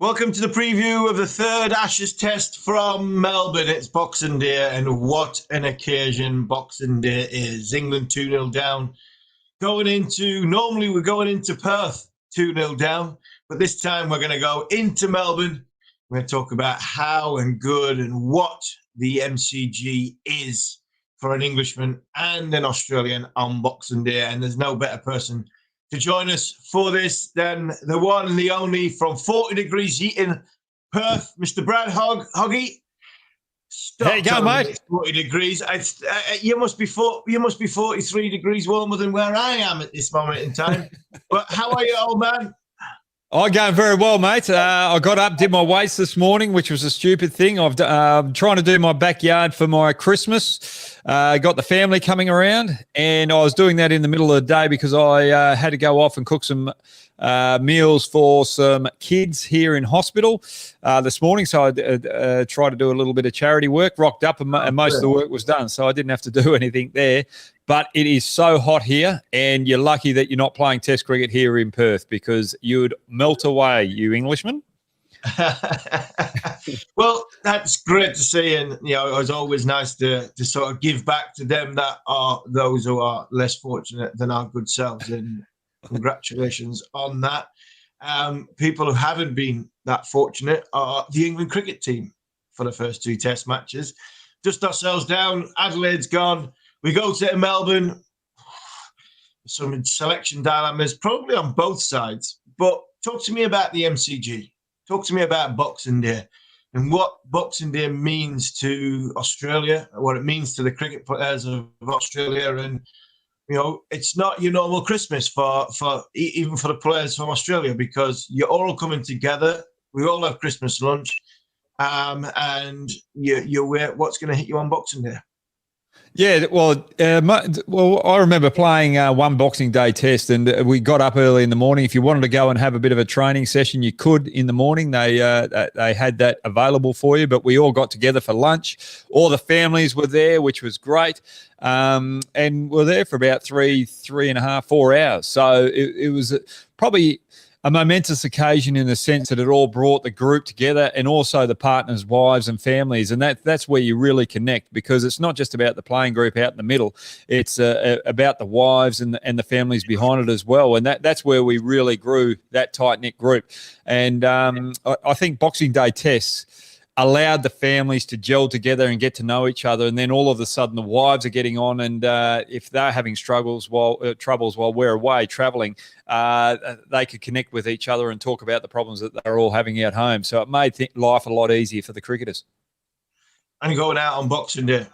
Welcome to the preview of the third Ashes Test from Melbourne. It's Boxing Day, and what an occasion Boxing Day is. England 2-0 down. Normally we're going into Perth 2-0 down, but this time we're going to go into Melbourne. We're going to talk about how and good and what the MCG is for an Englishman and an Australian on Boxing Day, and there's no better person to join us for this than the one and the only from 40 degrees heat in Perth, Mr. Brad Hoggy. There you go, mate. It's 40 degrees. You must be 43 degrees warmer than where I am at this moment in time. But how are you, old man? I'm going very well, mate. I got up, did my weights this morning, which was a stupid thing. I'm trying to do my backyard for my Christmas. Got the family coming around, and I was doing that in the middle of the day because I had to go off and cook some meals for some kids here in hospital this morning. So I tried to do a little bit of charity work, rocked up, and most of the work was done. So I didn't have to do anything there. But it is so hot here, and you're lucky that you're not playing Test cricket here in Perth because you'd melt away, you Englishman. Well, that's great to see, and it's always nice to sort of give back to them that are those who are less fortunate than our good selves. And congratulations on that. People who haven't been that fortunate are the England cricket team for the first two Test matches. Dust ourselves down. Adelaide's gone. We go to Melbourne. Some selection dilemmas, probably on both sides. But talk to me about the MCG. Talk to me about Boxing Day and what Boxing Day means to Australia, what it means to the cricket players of Australia. And, it's not your normal Christmas for even for the players from Australia, because you're all coming together. We all have Christmas lunch. And you're aware what's going to hit you on Boxing Day. Yeah, well, I remember playing one Boxing Day Test, and we got up early in the morning. If you wanted to go and have a bit of a training session, you could in the morning. They had that available for you, but we all got together for lunch. All the families were there, which was great, and we're there for about 3.5, 4 hours. So it was probably a momentous occasion in the sense that it all brought the group together, and also the partners' wives and families. And that's where you really connect, because it's not just about the playing group out in the middle. It's about the wives and the families behind it as well. And that's where we really grew that tight-knit group. And I think Boxing Day Tests allowed the families to gel together and get to know each other, and then all of a sudden the wives are getting on, and if they're having troubles while we're away travelling, they could connect with each other and talk about the problems that they're all having at home. So it made life a lot easier for the cricketers. And going out on Boxing Day,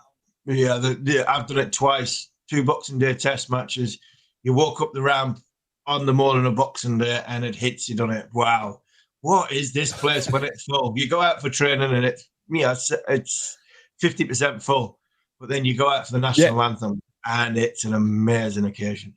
I've done it twice. 2 Boxing Day Test matches. You walk up the ramp on the morning of Boxing Day and it hits you, doesn't it? Wow. What is this place when it's full? You go out for training and it's 50% full, but then you go out for the national anthem and it's an amazing occasion.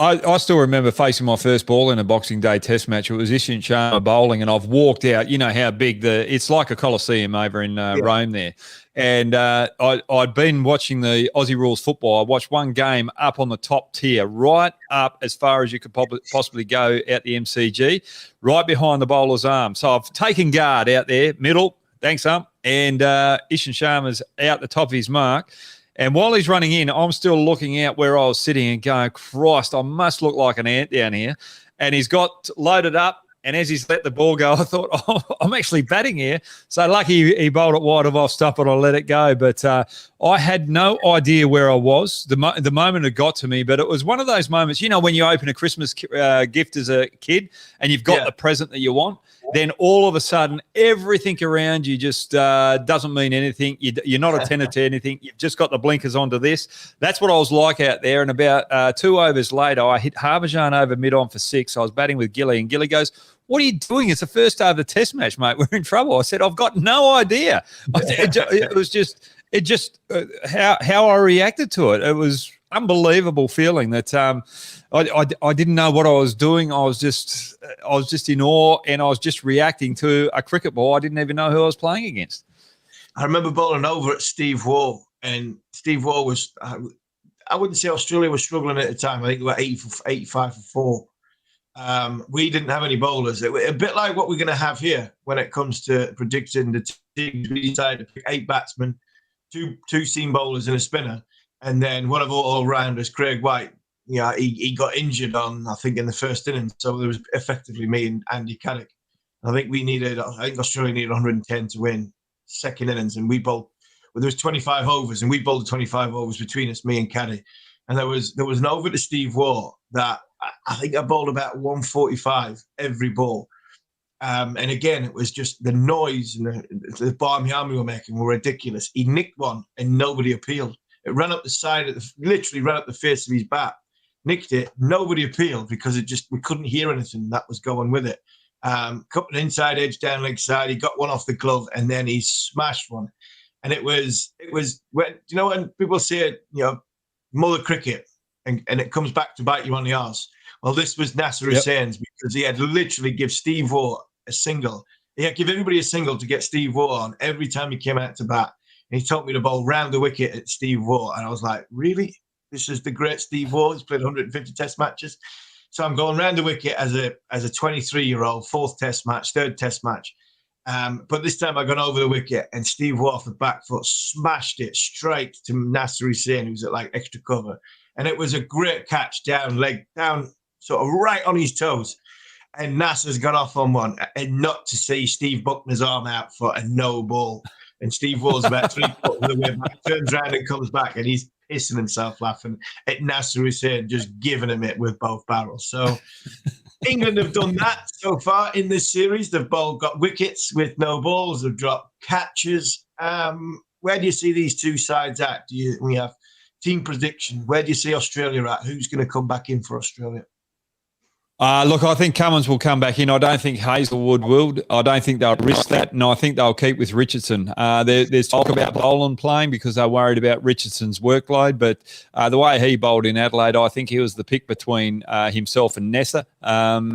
I still remember facing my first ball in a Boxing Day Test match. It was Ishan Sharma bowling, and I've walked out. You know how big it's like a coliseum over in Rome there. And I'd been watching the Aussie Rules football. I watched one game up on the top tier, right up as far as you could possibly go at the MCG, right behind the bowler's arm. So I've taken guard out there, middle, thanks, and Ishan Sharma's out the top of his mark. And while he's running in, I'm still looking out where I was sitting and going, Christ, I must look like an ant down here. And he's got loaded up, and as he's let the ball go, I thought, I'm actually batting here. So lucky he bowled it wide of off stop and I let it go. But I had no idea where I was the moment it got to me. But it was one of those moments, when you open a Christmas gift as a kid and you've got the present that you want, then all of a sudden everything around you just doesn't mean anything. You're not attentive to anything. You've just got the blinkers onto this. That's what I was like out there. And about 2 overs later, I hit Harbhajan over mid-on for 6. I was batting with Gilly, and Gilly goes, "What are you doing? It's the first day of the Test match, mate. We're in trouble." I said, "I've got no idea." It was just how I reacted to it. It was unbelievable feeling that I didn't know what I was doing. I was just in awe, and I was just reacting to a cricket ball. I didn't even know who I was playing against. I remember bowling over at Steve Waugh, and Steve Waugh was, I wouldn't say Australia was struggling at the time. I think they were 85 for 4. we didn't have any bowlers. A bit like what we're going to have here when it comes to predicting the teams. We decided to pick 8 batsmen, two seam bowlers and a spinner, and then one of all rounders, Craig White. Yeah, he got injured I think in the first innings, so there was effectively me and Andy Caddick. I think Australia needed 110 to win second innings, and we bowled. Well, there was 25 overs, and we bowled the 25 overs between us, me and Caddy. And there was an over to Steve Waugh that I think I bowled about 145 every ball. And again, it was just the noise and the Hoggy Harmy were making were ridiculous. He nicked one and nobody appealed. It ran up the side literally ran up the face of his bat. Nicked it, nobody appealed because we couldn't hear anything that was going with it. Couple of inside edge down leg side, he got one off the glove and then he smashed one. And it was when when people say mother cricket and it comes back to bite you on the arse. Well, this was Nasser Hussain's because he had literally give Steve Waugh a single. He had give everybody a single to get Steve Waugh on every time he came out to bat. And he told me to bowl round the wicket at Steve Waugh. And I was like, really? This is the great Steve Waugh. He's played 150 test matches. So I'm going round the wicket as a 23-year-old, 4th test match, 3rd test match. But this time I got over the wicket and Steve Waugh off the back foot smashed it straight to Nasser Hussain, who's at like extra cover. And it was a great catch down, sort of right on his toes. And Nasser's got off on one, and not to see Steve Buckner's arm out for a no ball. And Steve Waugh's about 3 quarters of the way back, turns around and comes back, and he's pissing himself laughing at Nasser Hussain just giving him it with both barrels. So England have done that so far in this series. They've both got wickets with no balls. They've dropped catches. Where do you see these two sides at? We have team prediction. Where do you see Australia at? Who's going to come back in for Australia? Look, I think Cummins will come back in. I don't think Hazelwood will. I don't think they'll risk that. And I think they'll keep with Richardson. There's talk about Boland playing because they're worried about Richardson's workload. But the way he bowled in Adelaide, I think he was the pick between himself and Nessa.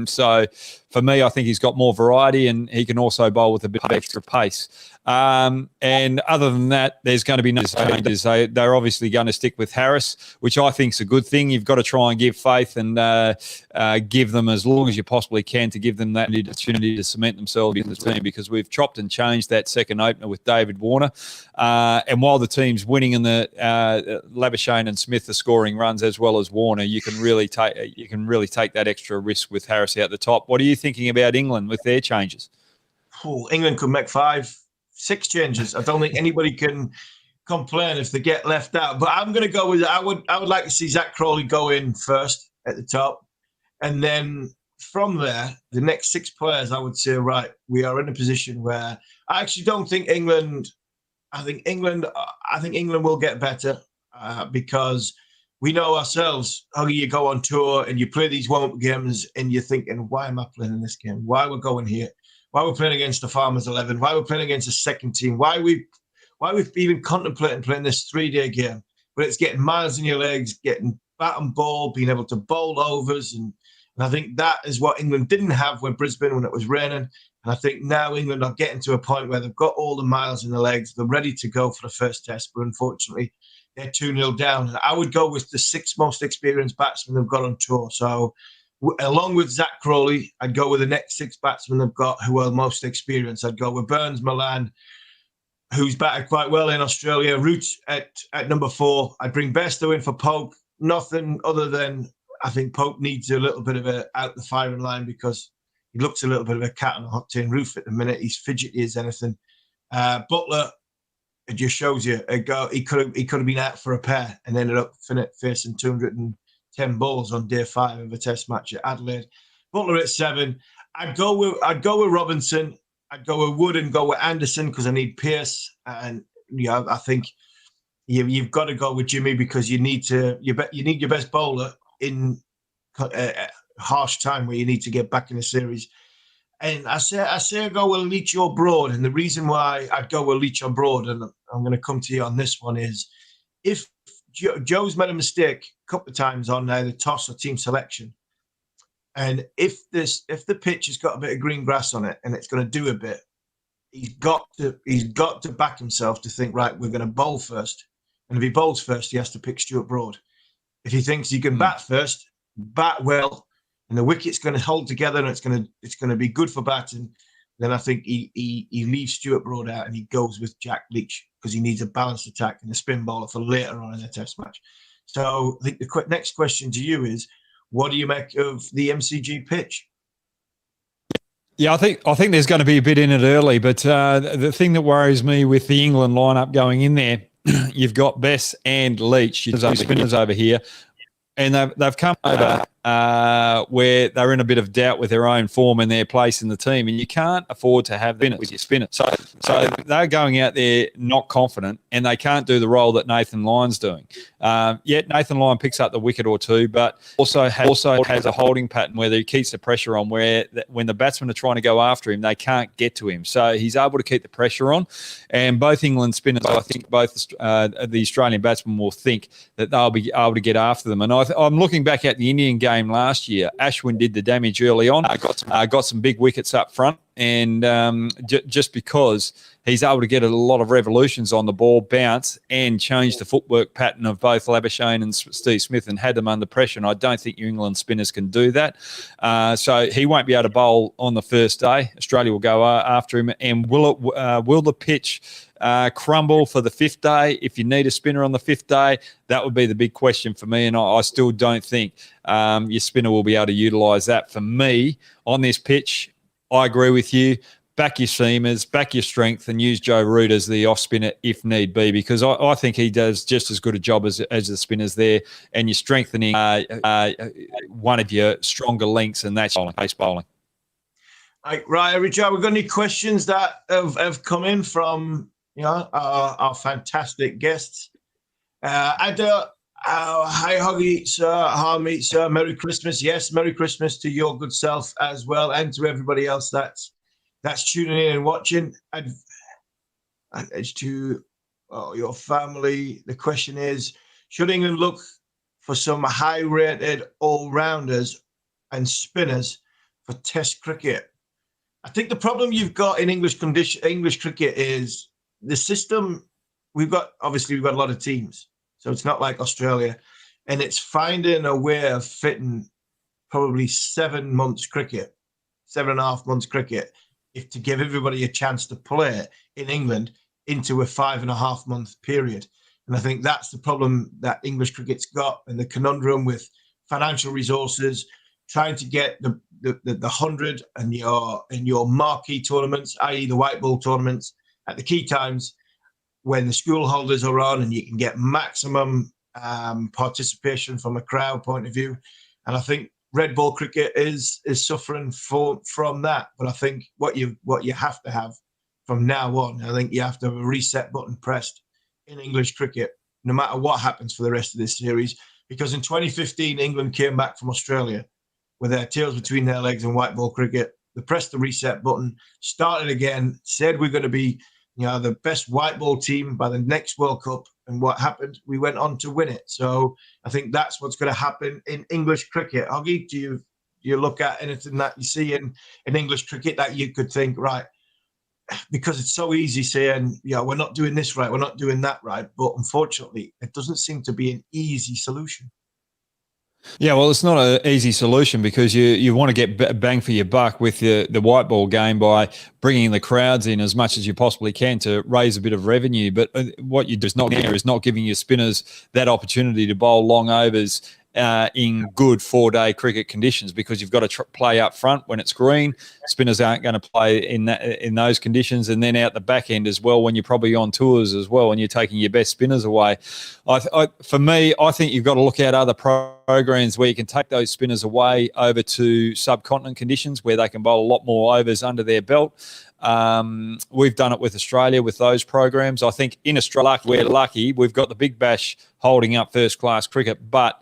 So for me, I think he's got more variety and he can also bowl with a bit of extra pace. And other than that, there's going to be no changes. They're obviously going to stick with Harris, which I think is a good thing. You've got to try and give faith and give them as long as you possibly can to give them that opportunity to cement themselves in the team, because we've chopped and changed that second opener with David Warner. And while the team's winning and the Labuschagne and Smith are scoring runs as well as Warner, you can really take that extra risk with Harris out the top. What are you thinking about England with their changes? England could make 5-6 changes. I don't think anybody can complain if they get left out. But I'm going to go with I would like to see Zach Crawley go in first at the top, and then from there, the next 6 players, I would say, right, we are in a position where I actually don't think England. I think England will get better because we know ourselves. Huggy, you go on tour and you play these warm-up games, and you're thinking, why am I playing in this game? Why we're going here? Why we're playing against the Farmers 11? Why we're playing against a second team? Why we've even contemplating playing this 3-day game? But it's getting miles in your legs, getting bat and ball, being able to bowl overs, and I think that is what England didn't have when it was raining. And I think now England are getting to a point where they've got all the miles in the legs. They're ready to go for the first test, but unfortunately, they're 2-0 down. And I would go with the 6 most experienced batsmen they've got on tour. So along with Zach Crawley, I'd go with the next 6 batsmen they've got who are most experienced. I'd go with Burns Milan, who's batted quite well in Australia. Root at number 4. I'd bring Besto in for Pope. Nothing other than I think Pope needs a little bit of a out the firing line because he looks a little bit of a cat on a hot tin roof at the minute. He's fidgety as anything. Butler, it just shows you he could have been out for a pair and ended up facing 210 balls on day 5 of a test match at Adelaide. Butler at 7. I'd go with Robinson. I'd go with Wood and go with Anderson because I need Pearce. And I think you've got to go with Jimmy because you need your best bowler in a harsh time where you need to get back in the series. And I say I go with Leach or Broad. And the reason why I'd go with Leach or Broad, and I'm going to come to you on this one, is if Joe's made a mistake a couple of times on the toss or team selection, and if the pitch has got a bit of green grass on it and it's going to do a bit, he's got to back himself to think, right, we're going to bowl first. And if he bowls first, he has to pick Stuart Broad. If he thinks he can bat first, bat well, and the wicket's going to hold together and it's going to be good for batting, then I think he leaves Stuart Broad out and he goes with Jack Leach because he needs a balanced attack and a spin bowler for later on in the Test match. So I think the next question to you is, what do you make of the MCG pitch? Yeah, I think there's going to be a bit in it early, but the thing that worries me with the England lineup going in there, you've got Bess and Leach, your spinners over here, and they've come over where they're in a bit of doubt with their own form and their place in the team, and you can't afford to have them with your spinners. So they're going out there not confident, and they can't do the role that Nathan Lyon's doing. Yet Nathan Lyon picks up the wicket or two, but also has a holding pattern where he keeps the pressure on, where when the batsmen are trying to go after him, they can't get to him. So he's able to keep the pressure on, and both England spinners, I think both the Australian batsmen will think that they'll be able to get after them. And I'm looking back at the Indian game last year. Ashwin did the damage early on. Got some big wickets up front, and just because he's able to get a lot of revolutions on the ball, bounce, and change the footwork pattern of both Labuschagne and Steve Smith and had them under pressure. And I don't think New England spinners can do that. So he won't be able to bowl on the first day. Australia will go after him. And will the pitch crumble for the fifth day? If you need a spinner on the fifth day, that would be the big question for me. And I still don't think your spinner will be able to utilise that. For me, on this pitch, I agree with you. Back your seamers, back your strength, and use Joe Root as the off spinner if need be, because I think he does just as good a job as the spinners there, and you're strengthening one of your stronger links, and that's pace bowling. Right, Richard, we've got any questions that have come in from our fantastic guests? Hi, Hoggy, Sir Harmy, Sir. Merry Christmas. Yes, Merry Christmas to your good self as well, and to everybody else that's tuning in and watching. As to your family, the question is, should England look for some high-rated all-rounders and spinners for Test cricket? I think the problem you've got in English cricket is the system. We've got a lot of teams, so it's not like Australia, and it's finding a way of fitting probably 7 months cricket, 7.5 months cricket, if to give everybody a chance to play in England into a 5.5 month period. And I think that's the problem that English cricket's got, and the conundrum with financial resources, trying to get the 100 and your marquee tournaments, i.e. the white ball tournaments, at the key times when the school holders are on and you can get maximum participation from a crowd point of view. And I think red ball cricket is suffering from that. But I think what you have to have from now on, I think you have to have a reset button pressed in English cricket, no matter what happens for the rest of this series. Because in 2015, England came back from Australia with their tails between their legs in white ball cricket. They pressed the reset button, started again, said we're going to be the best white ball team by the next World Cup. And what happened? We went on to win it. So I think that's what's going to happen in English cricket. Hoggy, do you look at anything that you see in English cricket that you could think, right, because it's so easy saying, we're not doing this right, we're not doing that right. But unfortunately, it doesn't seem to be an easy solution. Yeah, well, it's not an easy solution because you want to get bang for your buck with the white ball game by bringing the crowds in as much as you possibly can to raise a bit of revenue. But what you do is not giving your spinners that opportunity to bowl long overs in good 4-day cricket conditions, because you've got to play up front when it's green. Spinners aren't going to play in those conditions, and then out the back end as well when you're probably on tours as well and you're taking your best spinners away. For me, I think you've got to look at other programs where you can take those spinners away over to subcontinent conditions where they can bowl a lot more overs under their belt. We've done it with Australia with those programs. I think in Australia, we're lucky. We've got the Big Bash holding up first-class cricket, but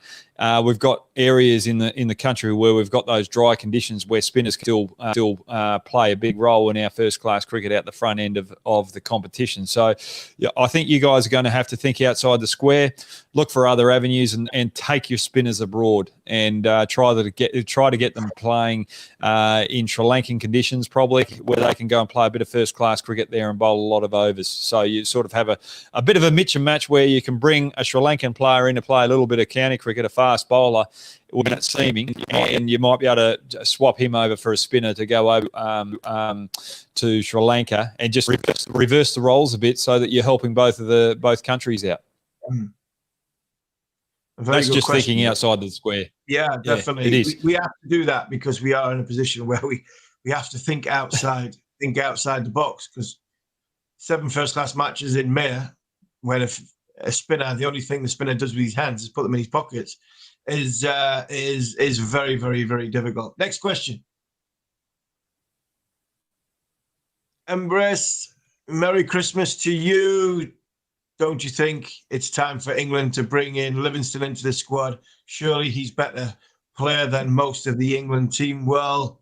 we've got areas in the country where we've got those dry conditions where spinners can still play a big role in our first-class cricket out the front end of the competition. So yeah, I think you guys are going to have to think outside the square, look for other avenues, and take your spinners abroad and try to get them playing in Sri Lankan conditions, probably where they can go and play a bit of first-class cricket there and bowl a lot of overs. So you sort of have a bit of a mix and match where you can bring a Sri Lankan player in to play a little bit of county cricket, a fast fast bowler when it's seaming, and you might be able to swap him over for a spinner to go over to Sri Lanka and just reverse the roles a bit so that you're helping both countries out. That's just question. Thinking outside the square. Yeah, definitely. Yeah, it is. We have to do that because we are in a position where we have to think outside the box, because 7 first-class matches in May, when a spinner, the only thing the spinner does with his hands is put them in his pockets, is very, very, very difficult. Next question. Embrace, Merry Christmas to you. Don't you think it's time for England to bring in Livingston into the squad? Surely he's better player than most of the England team. Well,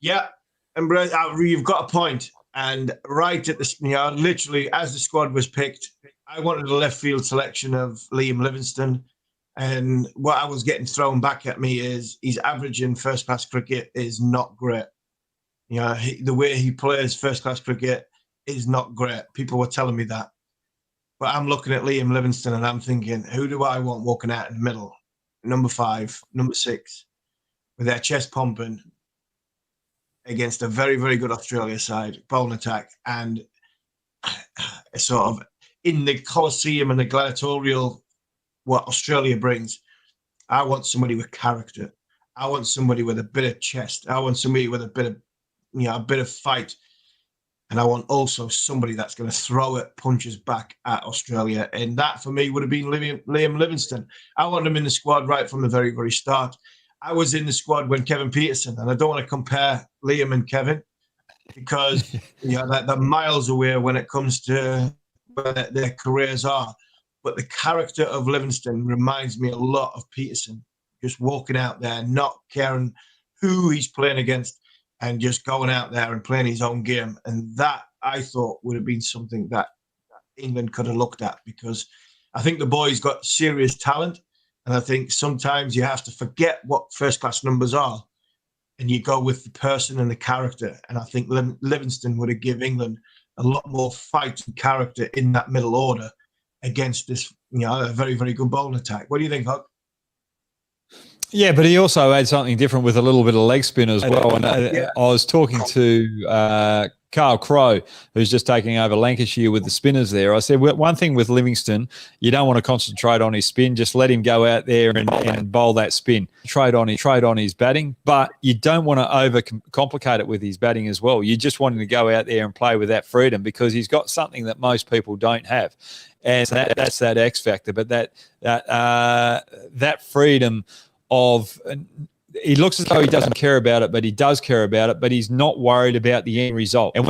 yeah, Embrace, you've got a point. And right at the, literally as the squad was picked, I wanted a left field selection of Liam Livingstone. And what I was getting thrown back at me is his average in first-class cricket is not great. The way he plays first-class cricket is not great. People were telling me that. But I'm looking at Liam Livingstone and I'm thinking, who do I want walking out in the middle? Number 5, number 6, with their chest pumping against a very, very good Australia side, bowling attack, and sort of in the Colosseum and the gladiatorial, what Australia brings. I want somebody with character. I want somebody with a bit of chest. I want somebody with a bit of fight. And I want also somebody that's going to throw it punches back at Australia. And that, for me, would have been Liam Livingstone. I want him in the squad right from the very, very start. I was in the squad when Kevin Peterson, and I don't want to compare Liam and Kevin because they're miles away when it comes to where their careers are. But the character of Livingstone reminds me a lot of Peterson, just walking out there, not caring who he's playing against, and just going out there and playing his own game. And that, I thought, would have been something that England could have looked at, because I think the boy's got serious talent. And I think sometimes you have to forget what first-class numbers are and you go with the person and the character. And I think Livingstone would have given England a lot more fight and character in that middle order against this, a very, very good bowling attack. What do you think, Hog? Yeah, but he also had something different with a little bit of leg spin as well. And I was talking to Carl Crowe, who's just taking over Lancashire with the spinners there. I said, well, one thing with Livingstone, you don't want to concentrate on his spin. Just let him go out there and bowl that spin. Trade on his batting, but you don't want to overcomplicate it with his batting as well. You just want him to go out there and play with that freedom, because he's got something that most people don't have. And that's that X factor. But that freedom of, he looks as though he doesn't care about it, but he does care about it, but he's not worried about the end result. And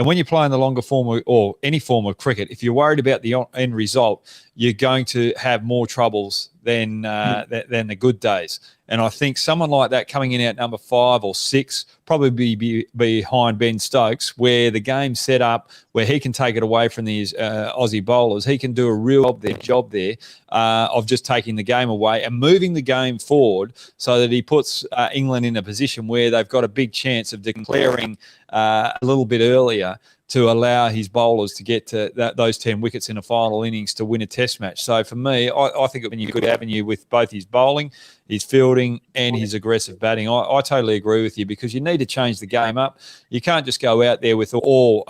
when you play in the longer form or any form of cricket, if you're worried about the end result, you're going to have more troubles than the good days. And I think someone like that coming in at number 5 or 6, probably be behind Ben Stokes, where the game's set up, where he can take it away from these Aussie bowlers. He can do a real job there of just taking the game away and moving the game forward so that he puts England in a position where they've got a big chance of declaring a little bit earlier to allow his bowlers to get to those 10 wickets in a final innings to win a test match. So for me, I think it's a good avenue with both his bowling, his fielding and his aggressive batting. I totally agree with you, because you need to change the game up. You can't just go out there with all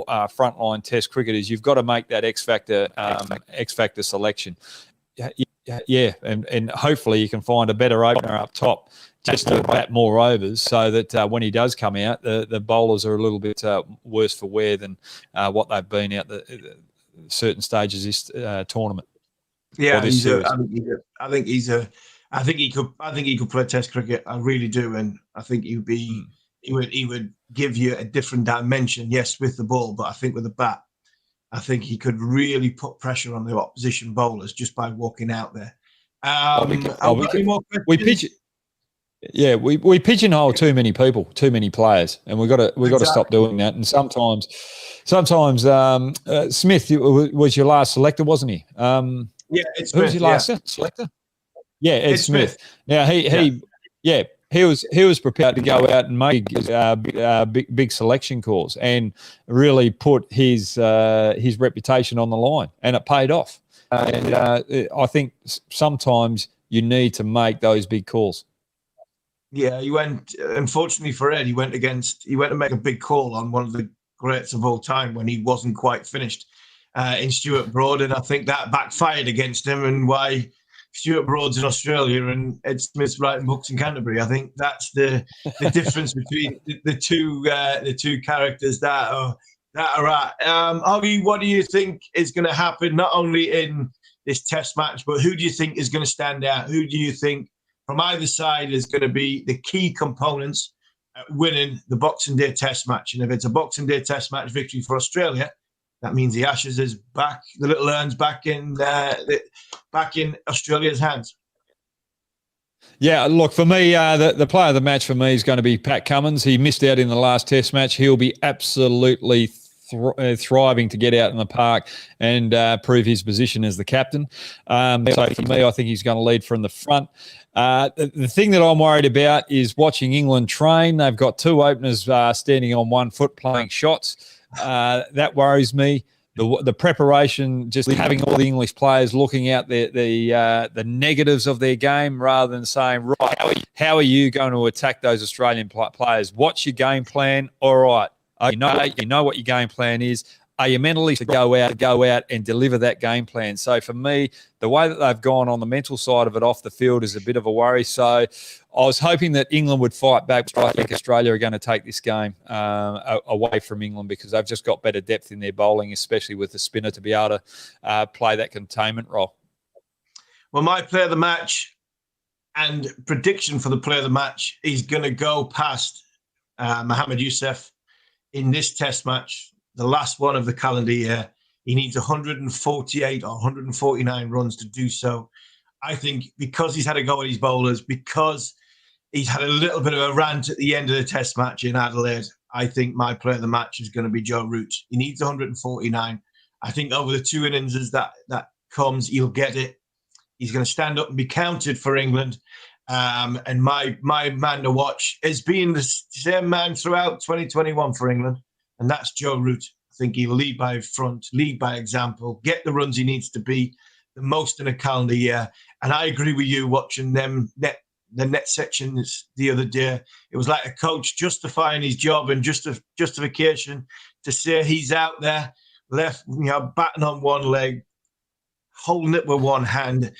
frontline test cricketers. You've got to make that X factor selection. Yeah, and hopefully you can find a better opener up top just to bat more overs, so that when he does come out, the bowlers are a little bit worse for wear than what they've been at the certain stages this tournament. Yeah, I think he could play Test cricket. I really do, and I think he would give you a different dimension. Yes, with the ball, but I think with the bat, I think he could really put pressure on the opposition bowlers just by walking out there. We pigeonhole too many people, too many players, and we've got to stop doing that. And sometimes Smith was your last selector, wasn't he? It's who was your last selector? Yeah, Ed Smith. Now he was prepared to go out and make big selection calls and really put his reputation on the line, and it paid off. And I think sometimes you need to make those big calls. Yeah, he went, unfortunately for Ed, he went to make a big call on one of the greats of all time when he wasn't quite finished in Stuart Broad. And I think that backfired against him, and why Stuart Broad's in Australia and Ed Smith's writing books in Canterbury. I think that's the difference between the two characters that are at. Hoggy, what do you think is going to happen, not only in this test match, but who do you think is going to stand out? Who do you think from either side is going to be the key components at winning the Boxing Day test match? And if it's a Boxing Day test match victory for Australia, that means the Ashes is back, the little urns back in Australia's hands. Yeah, look, for me, the player of the match for me is going to be Pat Cummins. He missed out in the last test match. He'll be absolutely thriving to get out in the park and prove his position as the captain. So for me, I think he's going to lead from the front. The thing that I'm worried about is watching England train. They've got two openers standing on 1 foot playing shots. That worries me. The preparation, just having all the English players looking out the negatives of their game rather than saying, right, how are you going to attack those Australian players? What's your game plan? All right. You know what your game plan is. Are you mentally to go out and deliver that game plan? So for me, the way that they've gone on the mental side of it off the field is a bit of a worry. So I was hoping that England would fight back. I think Australia are going to take this game away from England because they've just got better depth in their bowling, especially with the spinner to be able to play that containment role. Well, my player of the match and prediction for the player of the match is going to go past Mohammad Youssef in this test match. The last one of the calendar year. He needs 148 or 149 runs to do so. I think because he's had a go at his bowlers, because he's had a little bit of a rant at the end of the test match in Adelaide, I think my player of the match is going to be Joe Root. He needs 149. I think over the 2 innings that comes, he'll get it. He's going to stand up and be counted for England. And my man to watch has been the same man throughout 2021 for England. And that's Joe Root. I think he'll lead by front, lead by example, get the runs he needs to be, the most in a calendar year. And I agree with you watching the net sections the other day. It was like a coach justifying his job and justification to say he's out there, left, batting on one leg, holding it with one hand.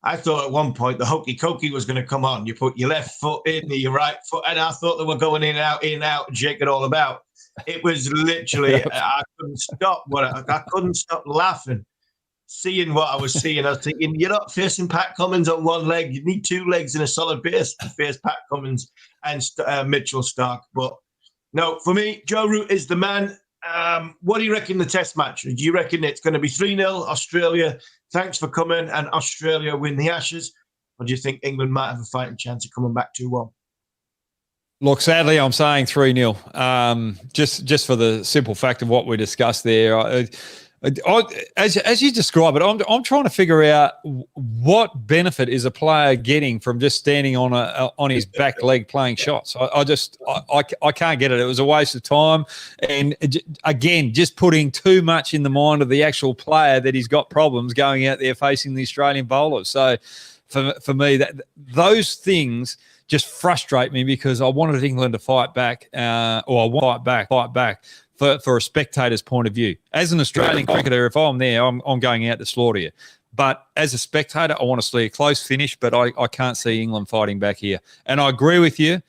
I thought at one point the hokey cokey was going to come on. You put your left foot in, your right foot, and I thought they were going in and out, and shake it all about. It was literally, I couldn't stop. I couldn't stop laughing, seeing what I was seeing. I was thinking, you're not facing Pat Cummins on one leg. You need 2 legs and a solid base to face Pat Cummins and Mitchell Starc. But no, for me, Joe Root is the man. What do you reckon the test match? Do you reckon it's going to be 3-0 Australia? Thanks for coming, and Australia win the Ashes? Or do you think England might have a fighting chance of coming back 2-1? Look, sadly, I'm saying 3-0. Just for the simple fact of what we discussed there. As you describe it, I'm trying to figure out what benefit is a player getting from just standing on his back leg playing shots. I can't get it. It was a waste of time, and again, just putting too much in the mind of the actual player that he's got problems going out there facing the Australian bowlers. So for me, those things just frustrate me because I wanted England to fight back, or I want to fight back. For a spectator's point of view. As an Australian cricketer, if I'm there, I'm going out to slaughter you. But as a spectator, I want to see a close finish, but I can't see England fighting back here. And I agree with you.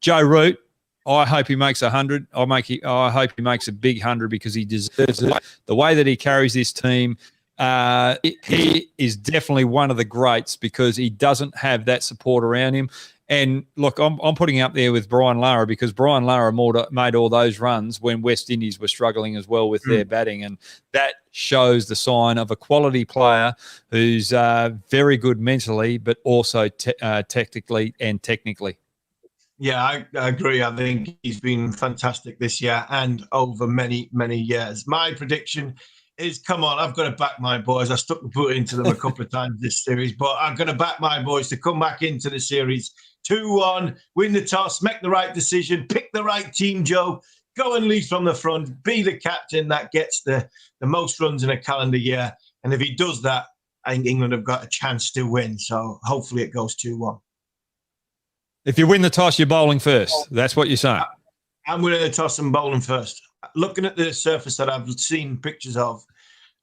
Joe Root, I hope he makes 100. I hope he makes a big 100 because he deserves it. The way that he carries this team, he is definitely one of the greats because he doesn't have that support around him. And look, I'm putting up there with Brian Lara because Brian Lara made all those runs when West Indies were struggling as well with their batting. And that shows the sign of a quality player who's very good mentally, but also tactically and technically. Yeah, I agree. I think he's been fantastic this year and over many, many years. My prediction is, come on, I've got to back my boys. I stuck the boot into them a couple of times this series, but I'm going to back my boys to come back into the series 2-1, win the toss, make the right decision, pick the right team, Joe, go and lead from the front, be the captain that gets the most runs in a calendar year. And if he does that, I think England have got a chance to win. So hopefully it goes 2-1. If you win the toss, you're bowling first. That's what you're saying. I'm winning the toss and bowling first. Looking at the surface that I've seen pictures of,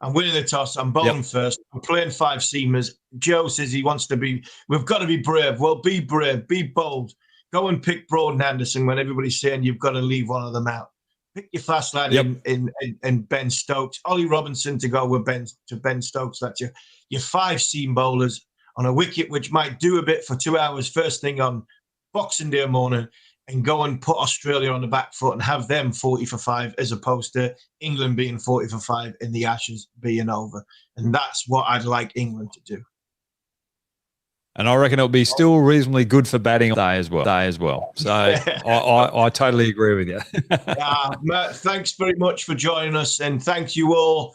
I'm winning the toss. I'm bowling first. I'm playing 5 seamers. Joe says he wants to be. We've got to be brave. Well, be brave. Be bold. Go and pick Broad and Anderson when everybody's saying you've got to leave one of them out. Pick your fast lad in Ben Stokes. Ollie Robinson to go with Ben Stokes. That's your 5 seam bowlers on a wicket which might do a bit for 2 hours first thing on Boxing Day morning, and go and put Australia on the back foot and have them 40 for 5 as opposed to England being 40 for 5 in the Ashes being over. And that's what I'd like England to do. And I reckon it'll be still reasonably good for batting day as well. So I totally agree with you. Matt, thanks very much for joining us. And thank you all,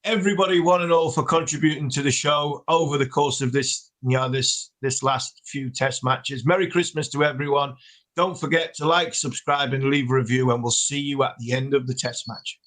everybody, one and all, for contributing to the show over the course of this last few test matches. Merry Christmas to everyone. Don't forget to like, subscribe, and leave a review, and we'll see you at the end of the test match.